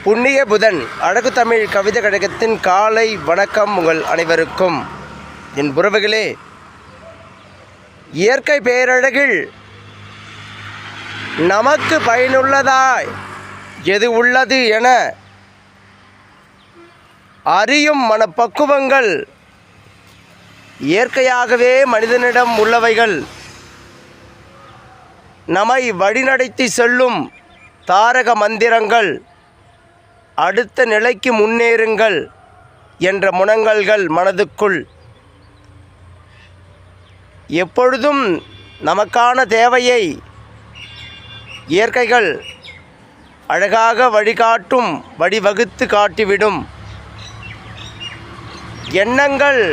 புண்ணிய புதன் அழகு தமிழ் கவிதை கழகத்தின் காலை வணக்கம் உங்கள் அனைவருக்கும். என் உறவுகளே, இயற்கை பேரழகில் நமக்கு பயனுள்ளதாய் எது உள்ளது என அறியும் மனப்பக்குவங்கள் இயற்கையாகவே மனிதனிடம் உள்ளவைகள். நம்மை வழிநடத்தி செல்லும் தாரக மந்திரங்கள், அடுத்த நிலைக்கு முன்னேறுங்கள் என்ற முழங்கல்கள் மனதுக்குள் எப்பொழுதும் நமக்கான தேவையை இயற்கைகள் அழகாக வழிகாட்டும், வழிவகுத்து காட்டிவிடும். எண்ணங்கள்,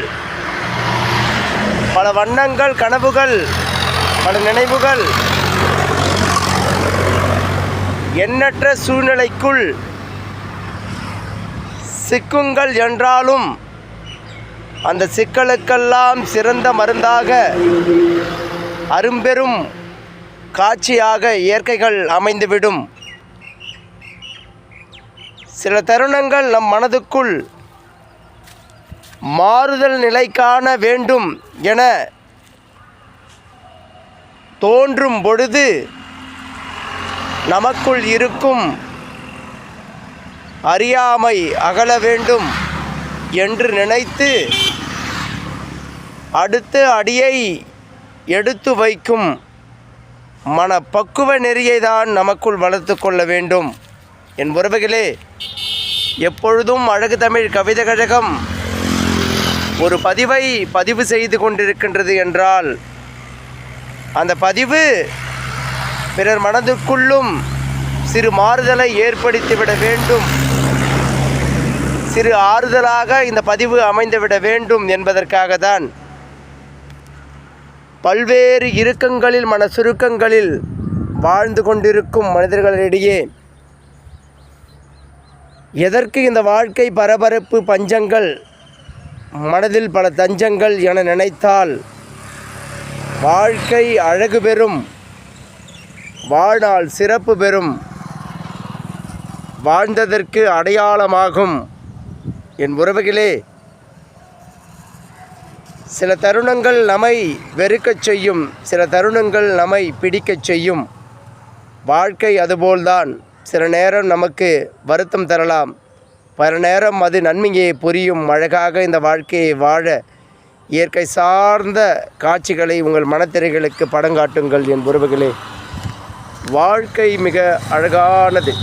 பல வண்ணங்கள், கனவுகள், பல நினைவுகள், எண்ணற்ற சூழ்நிலைக்குள் சிக்குங்கள் என்றாலும் அந்த சிக்கலுக்கெல்லாம் சிறந்த மருந்தாக அரும்பெரும் காட்சியாக இயற்கைகள் அமைந்துவிடும். சில தருணங்கள் நம் மனதுக்குள் மாறுதல் நிலை காண வேண்டும் என தோன்றும் பொழுது நமக்குள் இருக்கும் அறியாமை அகல வேண்டும் என்று நினைத்து அடுத்த அடியை எடுத்து வைக்கும் மனப்பக்குவ நெறியை தான் நமக்குள் வளர்த்து கொள்ள வேண்டும். என் உறவுகளே, எப்பொழுதும் அழகு தமிழ் கவிதை கழகம் ஒரு பதிவை பதிவு செய்து கொண்டிருக்கின்றது என்றால் அந்த பதிவு பிறர் மனதுக்குள்ளும் சிறு மாறுதலை ஏற்படுத்திவிட வேண்டும், சிறு ஆறுதலாக இந்த பதிவு அமைந்துவிட வேண்டும் என்பதற்காக தான். பல்வேறு இறுக்கங்களில், மன சுருக்கங்களில் வாழ்ந்து கொண்டிருக்கும் மனிதர்களிடையே எதற்கு இந்த வாழ்க்கை பரபரப்பு, பஞ்சங்கள், மனதில் பல தஞ்சங்கள் என நினைத்தால் வாழ்க்கை அழகு பெறும், வாழ்நாள் சிறப்பு பெறும், வாழ்ந்ததற்கு அடையாளமாகும். என் உறவுகளே, சில தருணங்கள் நம்மை வெறுக்கச் செய்யும், சில தருணங்கள் நம்மை பிடிக்கச் செய்யும். வாழ்க்கை அதுபோல்தான். சில நேரம் நமக்கு வருத்தம் தரலாம், பல நேரம் அது நன்மையை புரியும். அழகாக இந்த வாழ்க்கையை வாழ இயற்கை சார்ந்த காட்சிகளை உங்கள் மனத்திரைகளுக்கு படங்காட்டுங்கள். என் உறவுகளே, வாழ்க்கை மிக அழகானது.